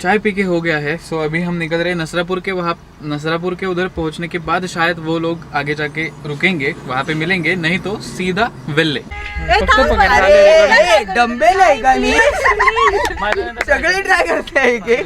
चाय पी के हो गया है। सो अभी हम निकल रहे हैं नसरापुर के। वहाँ नसरापुर के उधर पहुँचने के बाद शायद वो लोग आगे जाके रुकेंगे, वहाँ पे मिलेंगे, नहीं तो सीधा वेल्ले। डंबेल आहे का मी सगळे ट्राय करते आहे की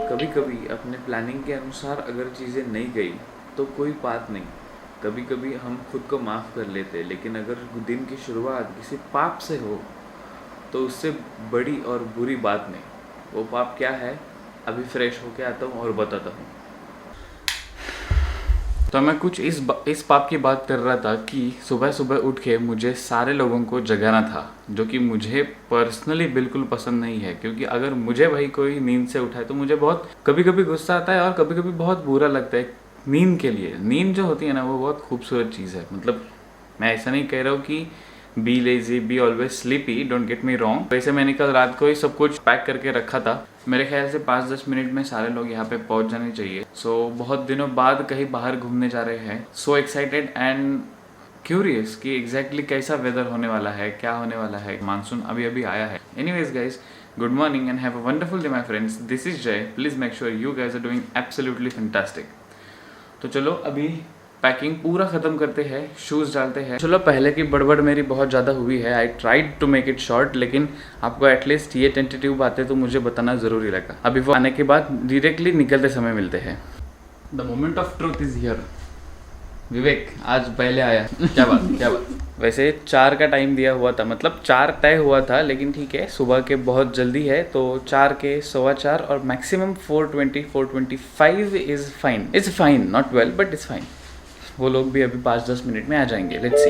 कभी कभी अपने प्लानिंग के अनुसार अगर चीज़ें नहीं गई तो कोई बात नहीं, कभी कभी हम खुद को माफ़ कर लेते हैं। लेकिन अगर दिन की शुरुआत किसी पाप से हो तो उससे बड़ी और बुरी बात नहीं। वो पाप क्या है, अभी फ्रेश होके आता हूँ और बताता हूँ। तो मैं कुछ इस पाप की बात कर रहा था कि सुबह सुबह उठ के मुझे सारे लोगों को जगाना था, जो कि मुझे पर्सनली बिल्कुल पसंद नहीं है। क्योंकि अगर मुझे भाई कोई नींद से उठाए तो मुझे बहुत कभी कभी गुस्सा आता है और कभी कभी बहुत बुरा लगता है। नींद के लिए, नींद जो होती है ना वो बहुत खूबसूरत चीज़ है। मतलब मैं ऐसा नहीं कह रहा हूँ कि be lazy, be always sleepy, don't get me wrong. वैसे मैंने कल रात को ही सब कुछ पैक करके रखा था। मेरे ख्याल से 5-10 मिनट में सारे लोग यहाँ पे पहुँच जाने चाहिए। सो बहुत दिनों बाद कहीं बाहर घूमने जा रहे हैं। सो एक्साइटेड एंड क्यूरियस कि एग्जैक्टली कैसा वेदर होने वाला है, क्या होने वाला है। मानसून अभी अभी आया है। Anyways guys, good morning and have a wonderful day my friends. This is Jay. Please make sure you guys are doing absolutely fantastic. तो चलो अभी पैकिंग पूरा ख़त्म करते हैं, शूज़ डालते हैं। चलो, पहले की बड़बड़ मेरी बहुत ज़्यादा हुई है। I tried to make it short, लेकिन आपको एटलीस्ट ये टेंटेटिव बातें तो मुझे बताना ज़रूरी लगा। अभी वो आने के बाद डायरेक्टली निकलते समय मिलते हैं। The moment of truth is here. Vivek आज पहले आया। क्या बात, क्या बात। वैसे 4 का टाइम दिया हुआ था, मतलब 4 तय हुआ था, लेकिन ठीक है, सुबह के बहुत जल्दी है तो 4 के 4:15 और maximum 4:20 4:25 is fine. It's fine, not well but it's fine. वो लोग भी अभी 5-10 मिनट में आ जाएंगे। Let's see.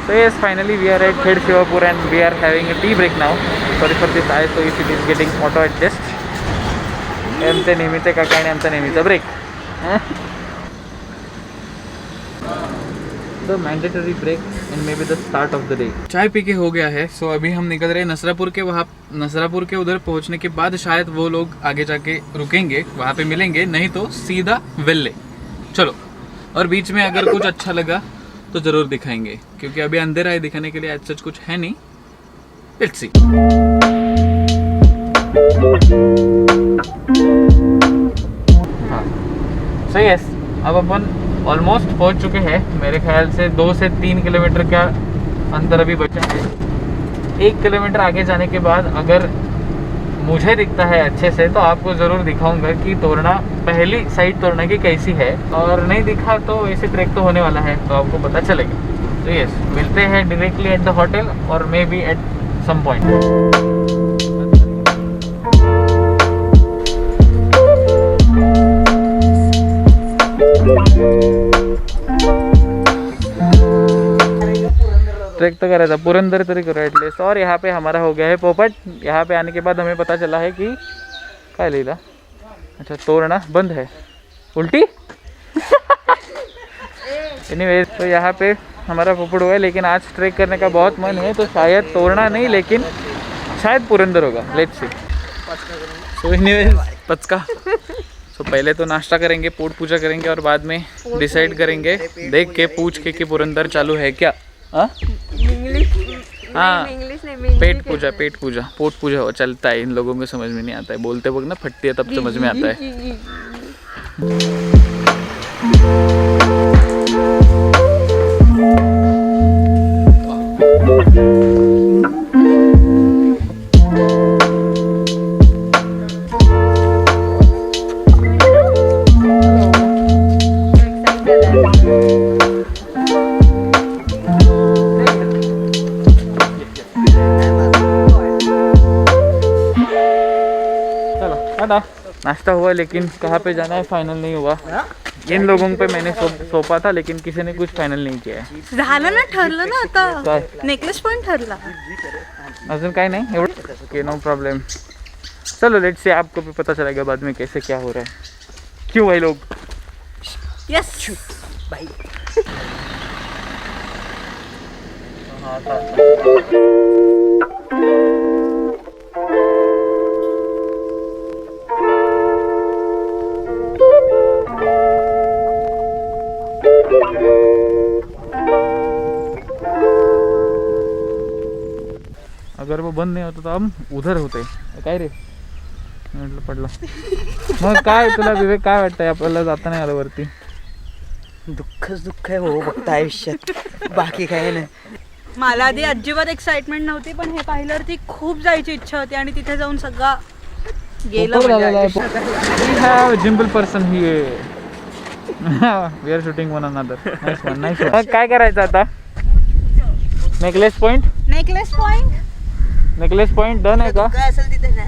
So yes, finally we are at Khed Shivapur and we are having a tea break now. Sorry for this eye, so if it is getting auto adjust. आमचे नेहमीचे काका आणि आमचा नेहमीचा break. The mandatory break and maybe the start of the day. चाय पी के हो गया है। सो अभी हम निकल रहे हैं नसरापुर के। वहाँ नसरापुर के उधर पहुँचने के बाद शायद वो लोग आगे जाके रुकेंगे, वहाँ पे मिलेंगे, नहीं तो सीधा वेल्ले। चलो, और बीच में अगर कुछ अच्छा लगा तो ज़रूर दिखाएंगे, क्योंकि अभी अंधेरा है, दिखाने के लिए आज सच कुछ है नहीं। Let's see. हाँ, सो यस, अब अपन ऑलमोस्ट पहुंच चुके हैं। मेरे ख्याल से 2 से 3 किलोमीटर का अंतर अभी बचा है। 1 किलोमीटर आगे जाने के बाद अगर मुझे दिखता है अच्छे से तो आपको ज़रूर दिखाऊंगा कि तोरना, पहली साइड तोरना की कैसी है। और नहीं दिखा तो ऐसे ट्रैक तो होने वाला है, तो आपको पता चलेगा। तो यस, मिलते हैं डायरेक्टली एट द होटल और maybe at some point. Trek तो करायचा, पुरंदर तरी करू एटलीस्ट। और यहाँ पे हमारा हो गया है पोपट। यहाँ पे आने के बाद हमें पता चला है कि क्या लिखा, अच्छा, तोरना बंद है, उल्टी। एनीवेज, तो यहाँ पे हमारा पोपट हुआ है, लेकिन आज ट्रैक करने का बहुत मन है, तो शायद तोरना नहीं, लेकिन शायद पुरंदर होगा। Let's see. सो एनीवेज, पचका। तो पहले तो नाश्ता करेंगे, पोट पूजा करेंगे और बाद में डिसाइड करेंगे, देख के पूछ के कि पुरंदर चालू है क्या। हाँ, पेट पूजा, पेट पूजा, पोट पूजा हो चलता है। इन लोगों को समझ में नहीं आता है, बोलते वक्त ना फटती है तब समझ में आता है। नाश्ता हुआ, लेकिन कहाँ पे जाना है फाइनल नहीं हुआ। इन लोगों पे मैंने सोपा था, लेकिन किसी ने कुछ फाइनल नहीं किया है। झालं ना, ठरलं ना आता, नेकलेस पॉइंट ठरला, अजून काय नाही एवढं। Okay, no problem. चलो लेट्स से, आपको भी पता चलेगा बाद में कैसे क्या हो रहा है। क्यों भाई लोग? यस बाई अगर वो बंद नहीं होता तो हम उधर होते. काय रे म्हटलं पडला. मग काय तुला विवेक काय वाटतंय आपल्याला जाता नाही आलं वरती? दुःखच दुःख आहे हो फक्त आयुष्यात, बाकी काही नाही. मला आधी अजिबात एक्साइटमेंट नव्हती, पण हे पाहिल्यावरती खूप जायची इच्छा होती आणि तिथे जाऊन सगळं गेलं माझ्या आयुष्यात. We have a simple person here. We are shooting one another. Nice one, nice one. मग काय करायचं आता? Necklace point. Necklace point necklace point done आहे का? काय असेल तिथे ना.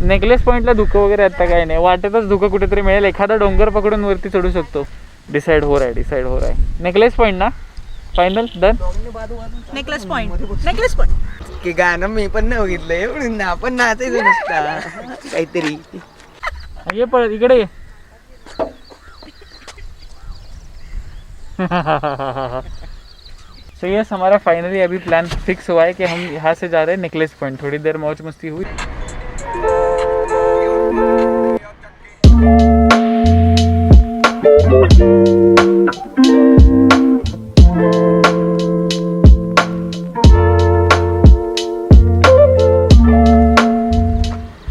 नेकलेस पॉइंटला धुकं वगैरे आता काही नाही. वाटेतच धुकं कुठेतरी मिळेल, एखादा डोंगर पकडून वरती चढू शकतो. डिसाइड हो रहा है. नेकलेस पॉइंट ना final done. Necklace point necklace point. की गाणं मी पण नाही बघितलंय, म्हणून आपण नाचायचं नुसता काहीतरी. ये पळ इकडे ये. तो यस हमारा फाइनली अभी प्लान फिक्स हुआ है कि हम यहाँ से जा रहे हैं नेकलेस पॉइंट. थोड़ी देर मौज मस्ती हुई.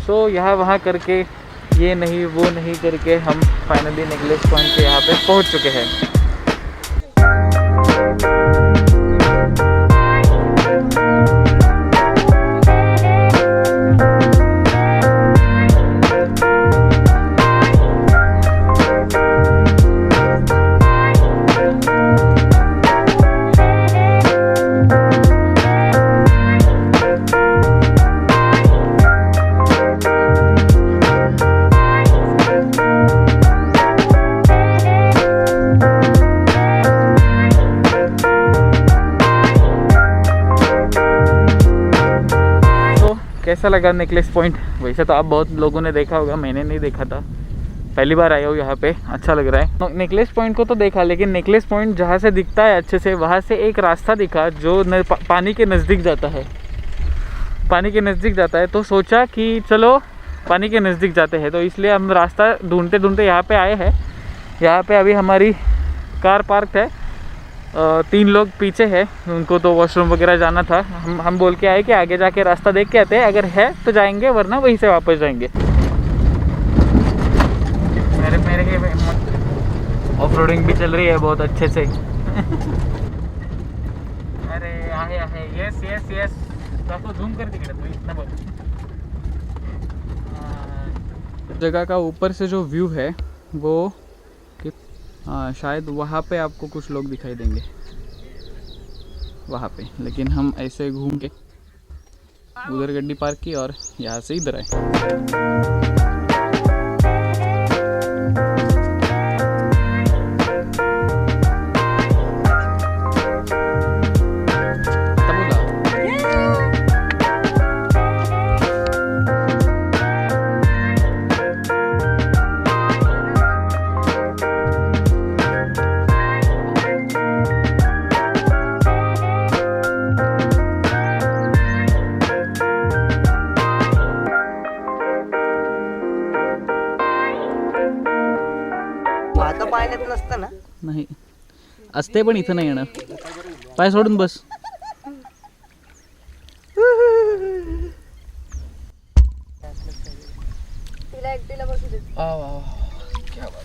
सो यहाँ वहाँ करके ये नहीं वो नहीं करके हम फाइनली नेकलेस पॉइंट के यहाँ पे पहुँच चुके हैं. कैसा लगा नेकलेस पॉइंट? वैसे तो आप बहुत लोगों ने देखा होगा, मैंने नहीं देखा था, पहली बार आया हूँ यहाँ पे. अच्छा लग रहा है. नेकलेस पॉइंट को तो देखा, लेकिन नेकलेस पॉइंट जहाँ से दिखता है अच्छे से, वहाँ से एक रास्ता दिखा जो पानी के नज़दीक जाता है. पानी के नज़दीक जाता है तो सोचा कि चलो पानी के नज़दीक जाते हैं. तो इसलिए हम रास्ता ढूंढते ढूंढते यहाँ पे आए हैं. यहाँ पे अभी हमारी कार पार्क है. 3 लोग पीछे है, उनको तो वॉशरूम वगैरह जाना था. हम बोल के आए कि आगे जाके रास्ता देख के आते हैं, अगर है तो जाएंगे, वरना वहीं से वापस जाएंगे. मेरे ऑफ रोडिंग भी चल रही है बहुत अच्छे से. अरे आहे यस यस यस. तो झूम कर तिकडे तू इतना बघ. जगह का ऊपर से जो व्यू है वो शायद वहाँ पे आपको कुछ लोग दिखाई देंगे वहाँ पे, लेकिन हम ऐसे घूम के उधर गड्डी पार्क की और यहाँ से इधर आए. आता पाण्यात नसतं ना. नाही असते, पण इथं नाही येणार. पाय सोडून बस. तिला एकटीला बसू दे. क्या बात.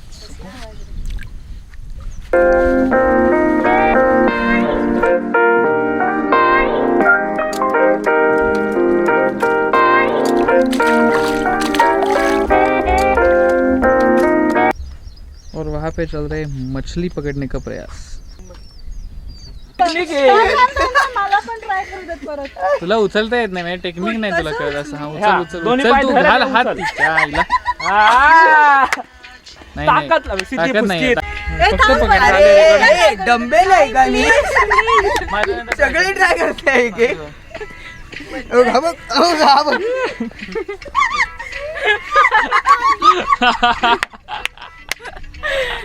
और वहाँ पे चल रहे मछली पकड़ने का प्रयास. मला पण ट्राय करू देत परत. तुला उचलता येत नाही, म्हणजे टेक्निक नाही तुला कळत असं. हा उचल उचल उचल तू घाल हात तिच्या आईला. नाही नाही ताकद नाही. फक्त पकड. अरे डंबेल आहे का मी? सगळे ट्राय करते आहे की.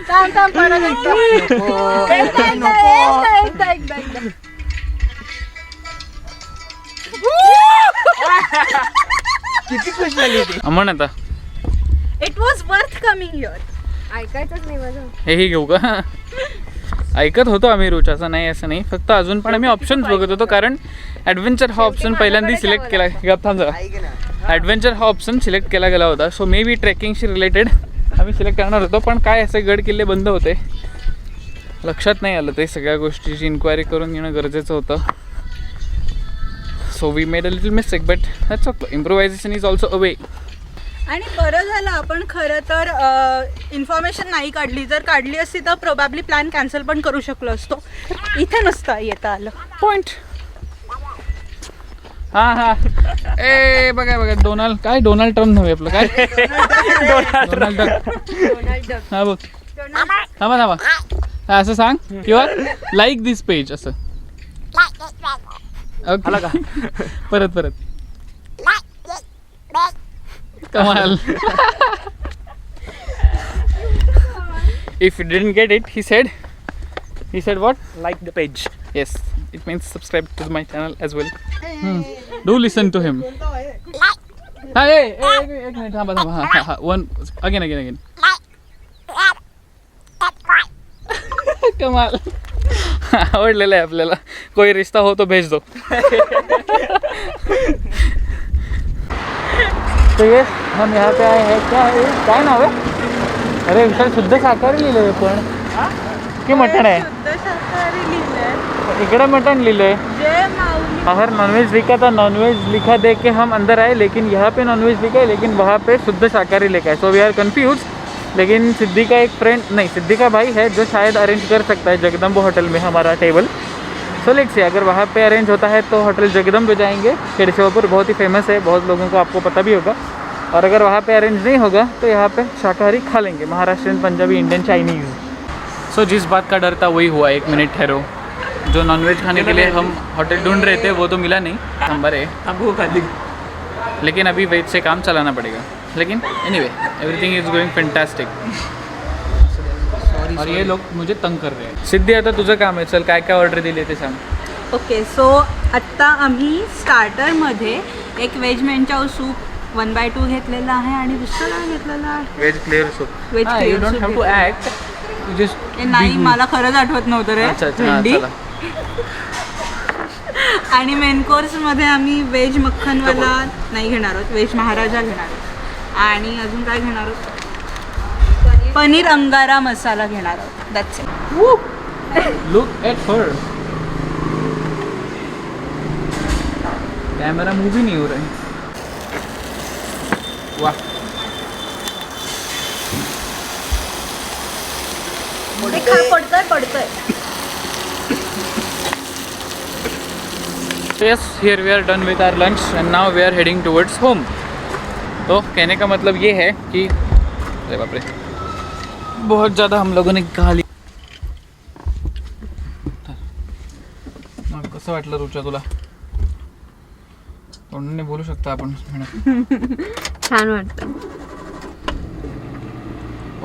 थांब थांब परत एकदा. एकदा, एकदा, एकदा. किती खुश झाली ती. अमन आता it was worth coming here. ऐकायचंच नाही माझं. हेही घेऊ का? ऐकत होतो आम्ही रोज, असं नाही. फक्त अजून पण आम्ही ऑप्शन्स बघत होतो, कारण ॲडव्हेंचर हा ऑप्शन पहिल्यांदा सिलेक्ट केला. थांब जरा. ऐक ना. ॲडव्हेंचर हा ऑप्शन सिलेक्ट केला गेला होता. सो मे बी ट्रेकिंगशी रिलेटेड आम्ही सिलेक्ट करणार होतो, पण काय असे गड किल्ले बंद होते, लक्षात नाही आलं. ते सगळ्या गोष्टीची इन्क्वायरी करून घेणं गरजेचं होतं. So we made a little mistake, but that's okay. Improvisation is also a way. आणि बरं झालं आपण खरं तर इन्फॉर्मेशन नाही काढली. जर काढली असती तर प्रोबॅबली प्लॅन कॅन्सल पण करू शकलो असतो. इथे नसतं येता आलं. पॉइंट. हा ए बघा डोनाल्ड ट्रम्प नव्हे आपलं काय. Donald duck. हा बघ. थांबा असं सांग किंवा लाईक दिस पेज असं. ओके परत कमाल. If you didn't get it, he said what? Like the page. Yes, it means subscribe to my channel as well. Do listen to him. Hey, एक minute, थांबा. हा. One, again. कमाल. आवडलेलं आहे आपल्याला. कोई रिश्ता हो तो भेज दो. तो ये हम यहाँ पे आए हैं. क्या नाव है? अरे विशाल शुद्ध शाकाहारी लिहिलंय पण की मटण आहे? शुद्ध शाकाहारी लिहिलंय. इकडे मटन लिहिले. जय माऊली. बाहर नॉनवेज लिखा था, नॉनवेज लिखा देख के हम अंदर आए, लेकिन यहाँ पे नॉनवेज लिखा है, लेकिन वहाँ पे शुद्ध शाकाहारी लिखा है. So we are confuse. लेकिन सिद्धि का एक फ्रेंड नहीं, सिद्धि का भाई है जो शायद अरेंज कर सकता है जगदम्ब होटल में हमारा टेबल. सो लेट्स सी, अगर वहाँ पे अरेंज होता है तो होटल जगदम्ब जाएंगे. खेड़शेवापुर बहुत ही फेमस है, बहुत लोगों को आपको पता भी होगा. और अगर वहाँ पे अरेंज नहीं होगा तो यहाँ पे शाकाहारी खा लेंगे, Maharashtrian, Punjabi, Indian, Chinese. So जिस बात का डर था वही हुआ. 1 मिनट ठहरो. जो नॉनवेज खाने के लिए हम होटल ढूंढ रहे थे वो तो मिला नहीं, नंबर है. हमको खाली. लेकिन अभी वेज से काम चलाना पड़ेगा. लेकिन anyway everything is going fantastic. और ये लोग मुझे तंग कर रहे हैं. सिद्धी आता तुझं काम आहे, चल काय ऑर्डर दिली ते सांग. ओके, सो आत्ता आम्ही स्टार्टरमध्ये एक व्हेज मेंचाव सूप 1/2 घेतलेला आहे आणि दुसरं काय घेतलेलं आहे? Veg clear soup. Veg you clear don't have to act. नाही, मला खरंच आठवत नव्हतं रे. अच्छा भेंडी. चला. आणि मेन कोर्समध्ये आम्ही व्हेज मक्खनवाला नाही घेणार आहोत, व्हेज महाराजा घेणार आहोत. आणि अजून काय घेणार आहोत? पनीर अंगारा मसाला घेणार आहोत. That's it. Look at her. Camera move ही नहीं हो रहा है. वाह. पडतोय. Yes, here we are done with our lunch and now we are heading towards home. तो कहने का मतलब ये है कि अरे बाप रे, बहुत ज़्यादा हम लोगों ने खा लिया. मग कसं वाटलं रुचा तुला? तोंडाने बोलू शकता आपण मॅडम. छान वाटतं.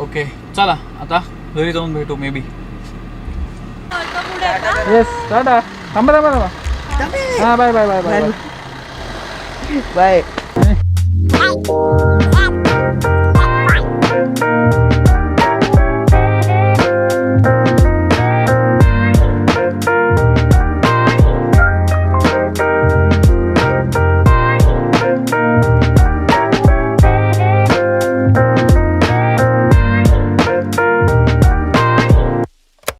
ओके चला आता घरी जाऊन भेटू मे बी. येस टाटा. थांबा. हां बाय. बाय.